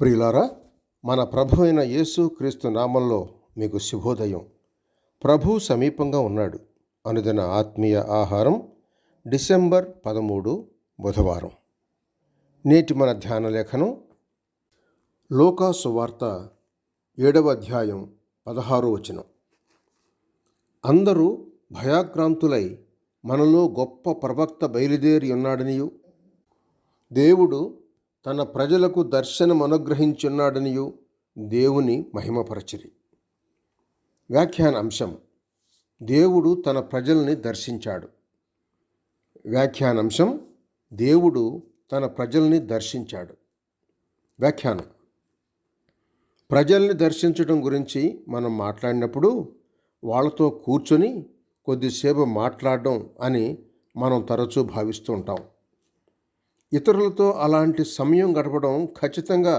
ప్రియులారా, మన ప్రభు అయిన యేసు క్రీస్తు నామంలో మీకు శుభోదయం. ప్రభు సమీపంగా ఉన్నాడు. అనుదిన ఆత్మీయ ఆహారం డిసెంబర్ 13 బుధవారం. నేటి మన ధ్యాన లేఖనం లూకా సువార్త 7వ అధ్యాయం 16వ వచనం. అందరూ భయాక్రాంతులై మనలో గొప్ప ప్రవక్త బయలుదేరి ఉన్నాడనియు దేవుడు తన ప్రజలకు దర్శనం అనుగ్రహించున్నాడనియు దేవుని మహిమపరచిరి. వ్యాఖ్యాన అంశం: దేవుడు తన ప్రజల్ని దర్శించాడు. వ్యాఖ్యానాంశం: దేవుడు తన ప్రజల్ని దర్శించాడు. వ్యాఖ్యానం: ప్రజల్ని దర్శించడం గురించి మనం మాట్లాడినప్పుడు వాళ్ళతో కూర్చొని కొద్దిసేపు మాట్లాడడం అని మనం తరచూ భావిస్తూ ఉంటాం. ఇతరులతో అలాంటి సమయం గడపడం ఖచ్చితంగా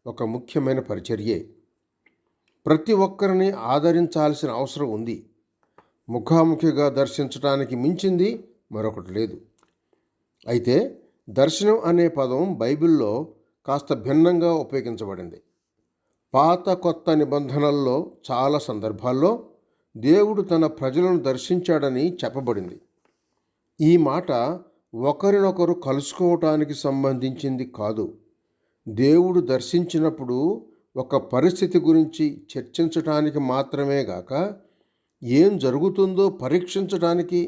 ఒక ముఖ్యమైన పరిచర్యే. ప్రతి ఒక్కరిని ఆదరించాల్సిన అవసరం ఉంది. ముఖాముఖిగా దర్శించడానికి మించింది మరొకటి లేదు. అయితే దర్శనం అనే పదం బైబిల్లో కాస్త భిన్నంగా ఉపయోగించబడింది. పాత కొత్త నిబంధనల్లో చాలా సందర్భాల్లో దేవుడు తన ప్రజలను దర్శించాడని చెప్పబడింది. ఈ మాట ఒకరినొకరు కలుసుకోవటానికి సంబంధించింది కాదు. దేవుడు దర్శించినప్పుడు ఒక పరిస్థితి గురించి చర్చించటానికి మాత్రమే గాక, ఏం జరుగుతుందో పరీక్షించడానికి,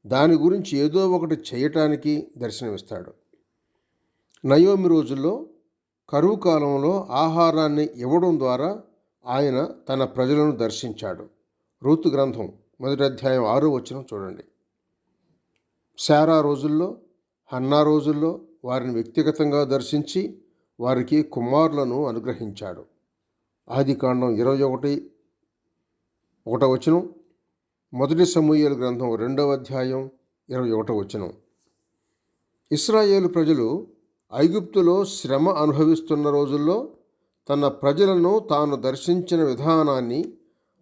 దాని గురించి ఏదో ఒకటి చేయటానికి దర్శనమిస్తాడు. నయోమి రోజుల్లో కరువు కాలంలో ఆహారాన్ని ఇవ్వడం ద్వారా ఆయన తన ప్రజలను దర్శించాడు. రూతు గ్రంథం 1వ అధ్యాయం 6వ వచనం చూడండి. శారా రోజుల్లో, హన్నా రోజుల్లో వారిని వ్యక్తిగతంగా దర్శించి వారికి కుమారులను అనుగ్రహించాడు. ఆదికాండం 21వ వచనం, 1 సమూయేలు గ్రంథం 2వ అధ్యాయం 21వ వచనం. ఇశ్రాయేలు ప్రజలు ఐగుప్తులో శ్రమ అనుభవిస్తున్న రోజుల్లో తన ప్రజలను తాను దర్శించిన విధానాన్ని,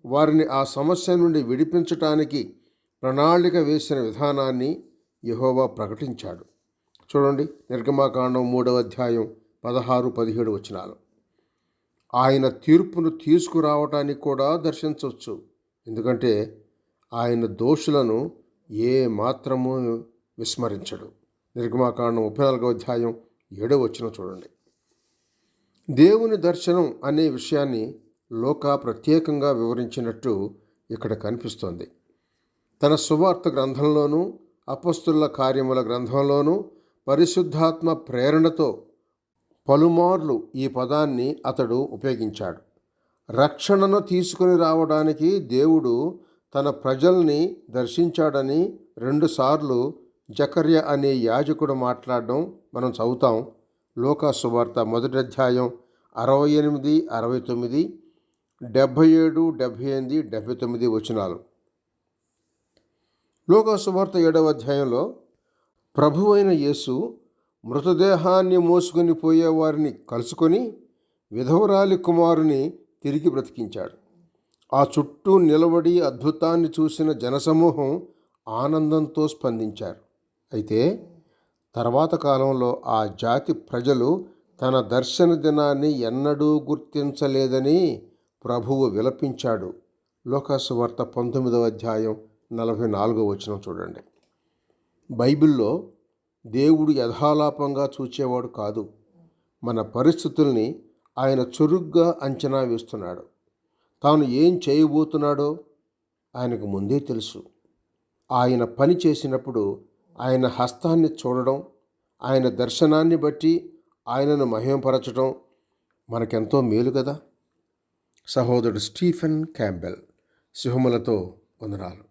వారిని ఆ సమస్య నుండి విడిపించటానికి ప్రణాళిక వేసిన విధానాన్ని యెహోవా ప్రకటించాడు. చూడండి, నిర్గమాకాండం 3వ అధ్యాయం 16-17 వచనాలు. ఆయన తీర్పును తీసుకురావటానికి కూడా దర్శించవచ్చు. ఎందుకంటే ఆయన దోషులను ఏ మాత్రము విస్మరించడు. నిర్గమాకాండం 34వ అధ్యాయం 7వ వచనం చూడండి. దేవుని దర్శనం అనే విషయాన్ని లూకా ప్రత్యేకంగా వివరించినట్టు ఇక్కడ కనిపిస్తోంది. తన సువార్త గ్రంథంలోనూ అపొస్తలుల కార్యముల గ్రంథంలోనూ పరిశుద్ధాత్మ ప్రేరణతో పలుమార్లు ఈ పదాన్ని అతడు ఉపయోగించాడు. రక్షణను తీసుకుని రావడానికి దేవుడు తన ప్రజల్ని దర్శించాడని 2 సార్లు జకర్యా అనే యాజకుడు మాట్లాడడం మనం చదువుతాం. లూకా సువార్త 1వ అధ్యాయం 68, 69, 77, 78, 79 వచనాలు. లూకా సువార్త 7వ అధ్యాయంలో ప్రభువైన యేసు మృతదేహాన్ని మోసుకొని పోయేవారిని కలుసుకొని విధవరాలి కుమారుని తిరిగి బ్రతికించాడు. ఆ చుట్టూ నిలబడి అద్భుతాన్ని చూసిన జనసమూహం ఆనందంతో స్పందించారు. అయితే తర్వాత కాలంలో ఆ జాతి ప్రజలు తన దర్శన దినాన్ని ఎన్నడూ గుర్తించలేదని ప్రభువు విలపించాడు. లూకా సువార్త 19వ అధ్యాయం 44వ వచనం చూడండి. బైబిల్లో దేవుడు యథాలాపంగా చూచేవాడు కాదు. మన పరిస్థితుల్ని ఆయన చురుగ్గా అంచనా వేస్తున్నాడు. తాను ఏం చేయబోతున్నాడో ఆయనకు ముందే తెలుసు. ఆయన పని చేసినప్పుడు ఆయన హస్తాన్ని చూడడం, ఆయన దర్శనాన్ని బట్టి ఆయనను మహిమపరచడం మనకెంతో మేలు కదా. సహోదరుడు స్టీఫెన్ క్యాంబెల్. శుభములతో వందనాలు.